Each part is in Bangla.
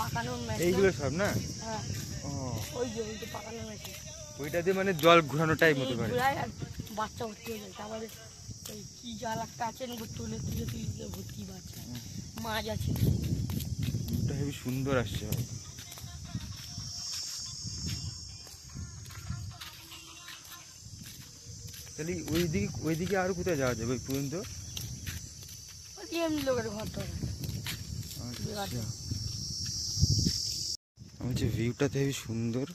পাকানোর মেশিন এইগুলো সব না? হ্যাঁ ওই যে পাকানোর মেশিন, ওইটাতে মানে জল ঘোরানো টাইপ মতো করে ঘোরায় আর বাচ্চা ভর্তি হয়ে যায়। তারপরে ওই কি জাল একটা আছে তুলে তুলে তুলে ভর্তি বাচ্চা মাছ আছে। এটা হেবি সুন্দর আসছে ভাই। তাহলে ওইদিকে আর কোথায় যাওয়া যাবে ওই পর্যন্ত? এমনি লোকের ঘর ধরে বলছি ভিউটা তো হেবি সুন্দর।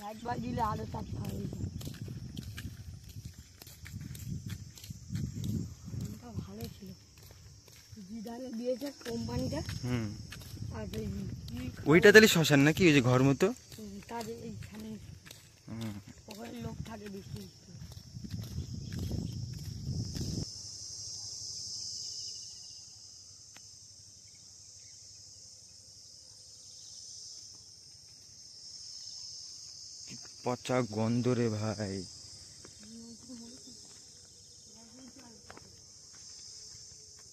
লাইট বাই দিলে আলো তাপ হয়ে যায়। ভালো ছিল জিদানে দিয়েছে কোম্পানিটা। আর ওইটা তাহলে শ্মশান নাকি ওই যে ঘর মতো? তাদের এইখানে ওখানে লোক থাকে বেশি। পচা গন্ধ রে ভাই।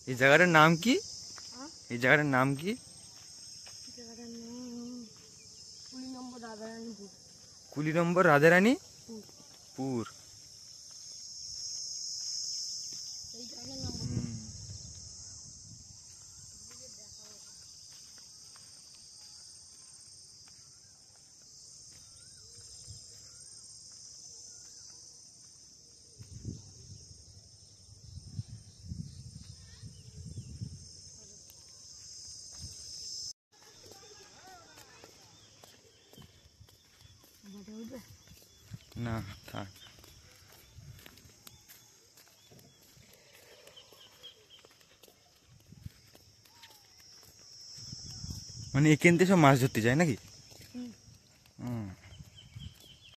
এই জায়গাটার নাম কি? এই জায়গাটার নাম কি? কুলি নম্বর রাধারানীপুর। না থাক, মানে এখান থেকে সব মাছ ধরতে যায় নাকি?